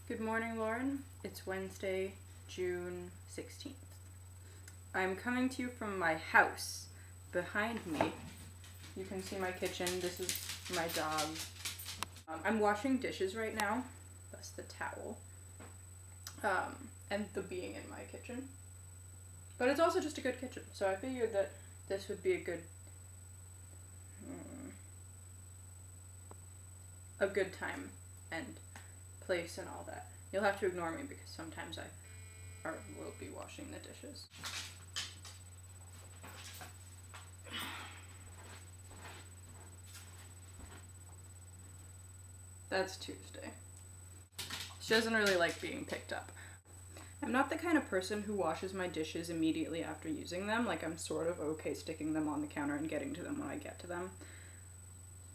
Good morning, Lauren. It's Wednesday, June 16th. I'm coming to you from my house. Behind me, you can see my kitchen. This is my dog. I'm washing dishes right now. That's the towel. And the being in my kitchen. But it's also just a good kitchen, so I figured that this would be a good time and place and all that. You'll have to ignore me because sometimes I will be washing the dishes. That's Tuesday. She doesn't really like being picked up. I'm not the kind of person who washes my dishes immediately after using them. Like, I'm sort of okay sticking them on the counter and getting to them when I get to them.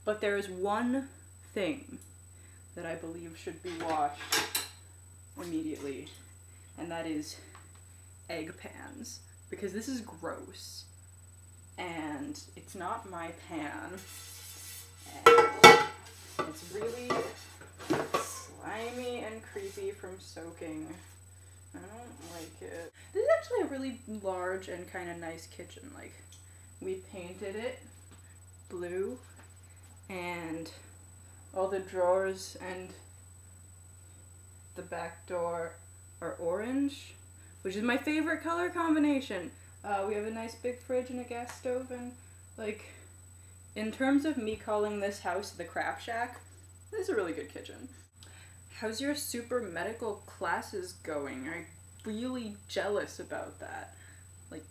But there is one thing that I believe should be washed immediately, and that is egg pans, because this is gross and it's not my pan and it's really slimy and creepy from soaking. I don't like it. This is actually a really large and kind of nice kitchen. Like, we painted it blue and all the drawers and the back door are orange, which is my favorite color combination. We have a nice big fridge and a gas stove, and like, in terms of me calling this house the crap shack, this is a really good kitchen. How's your super medical classes going? I'm really jealous about that, like,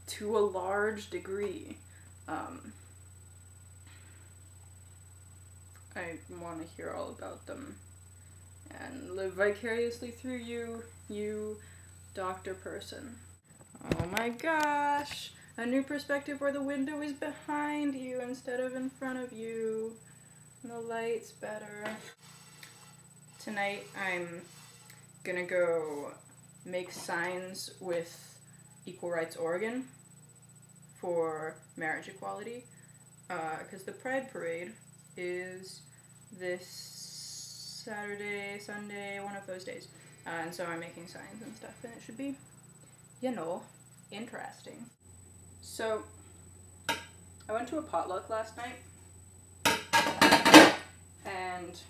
to a large degree. I want to hear all about them and live vicariously through you doctor person. Oh my gosh! A new perspective where the window is behind you instead of in front of you. And the light's better. Tonight I'm gonna go make signs with Equal Rights Oregon for marriage equality, because the Pride Parade is this Saturday, Sunday, one of those days. And so I'm making signs and stuff, and it should be, you know, interesting. So, I went to a potluck last night, and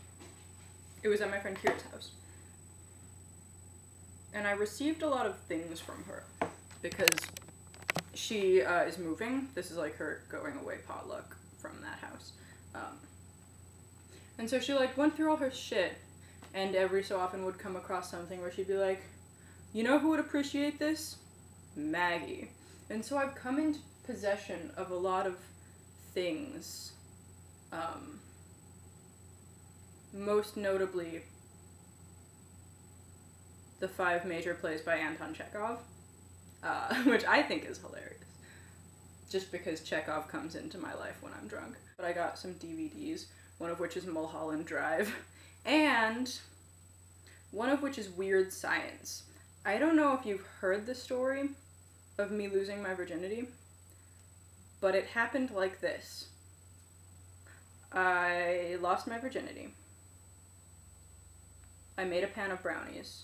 it was at my friend Kira's house. And I received a lot of things from her, because she is moving. This is like her going away potluck from that house. And so she like went through all her shit, and every so often would come across something where she'd be like, you know who would appreciate this? Maggie. And so I've come into possession of a lot of things, most notably the 5 major plays by Anton Chekhov, which I think is hilarious, just because Chekhov comes into my life when I'm drunk. But I got some DVDs, one of which is Mulholland Drive, and one of which is Weird Science. I don't know if you've heard the story of me losing my virginity, but it happened like this. I lost my virginity. I made a pan of brownies.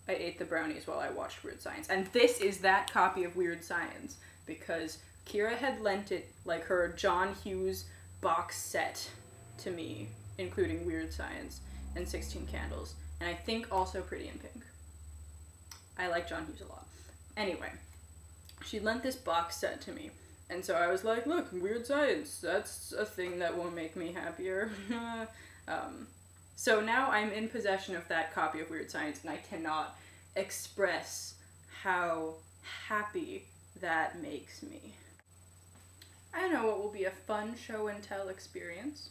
I ate the brownies while I watched Weird Science. And this is that copy of Weird Science, because Kira had lent it, like, her John Hughes box set to me, including Weird Science and 16 Candles, and I think also Pretty in Pink. I like John Hughes a lot. Anyway, she lent this box set to me, and so I was like, look, Weird Science, that's a thing that will make me happier. So now I'm in possession of that copy of Weird Science, and I cannot express how happy that makes me. I know what will be a fun show and tell experience.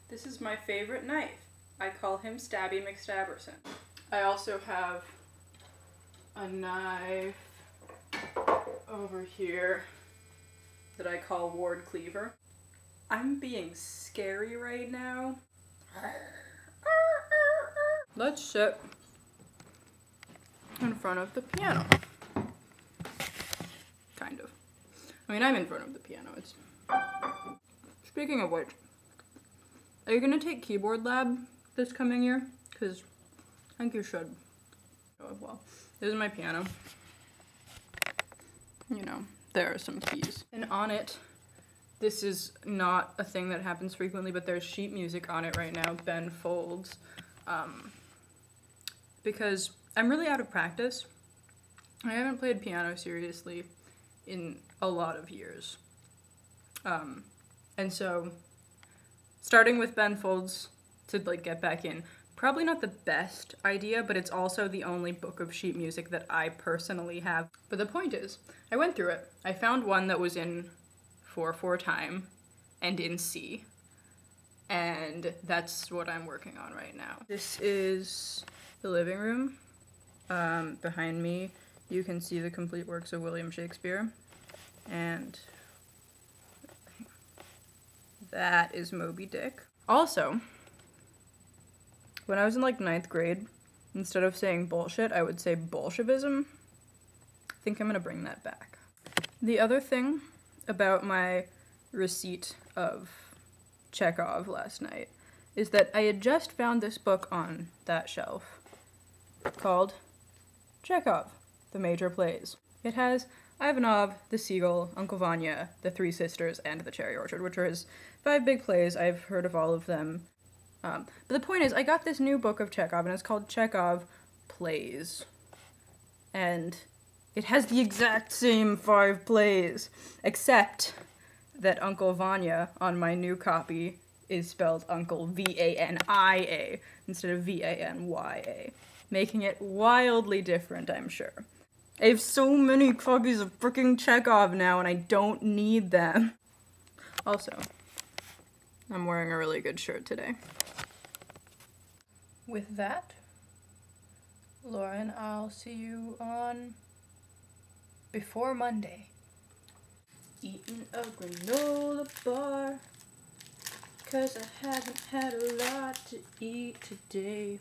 This is my favorite knife. I call him Stabby McStabberson. I also have a knife over here that I call Ward Cleaver. I'm being scary right now. Let's sit in front of the piano. Kind of. I mean, I'm in front of the piano. It's... Speaking of which, are you gonna take keyboard lab this coming year? Because I think you should. Oh, well, this is my piano. You know, there are some keys. And on it, this is not a thing that happens frequently, but there's sheet music on it right now, Ben Folds. Because I'm really out of practice. I haven't played piano seriously in a lot of years. And so, starting with Ben Folds to like get back in, probably not the best idea, but it's also the only book of sheet music that I personally have. But the point is, I went through it. I found one that was in 4/4 time and in C. And that's what I'm working on right now. This is the living room. Behind me, you can see the complete works of William Shakespeare. And that is Moby Dick. Also, when I was in like 9th grade, instead of saying bullshit, I would say Bolshevism. I think I'm gonna bring that back. The other thing about my receipt of Chekhov last night is that I had just found this book on that shelf called Chekhov, The Major Plays. It has Ivanov, The Seagull, Uncle Vanya, The Three Sisters, and The Cherry Orchard, which are his 5 big plays. I've heard of all of them. But the point is, I got this new book of Chekhov, and it's called Chekhov Plays. And it has the exact same 5 plays, except that Uncle Vanya on my new copy is spelled Uncle V-A-N-I-A instead of V-A-N-Y-A, making it wildly different, I'm sure. I have so many copies of frickin' Chekhov now, and I don't need them. Also, I'm wearing a really good shirt today. With that, Lauren, I'll see you on before Monday. Eating a granola bar, 'cause I haven't had a lot to eat today.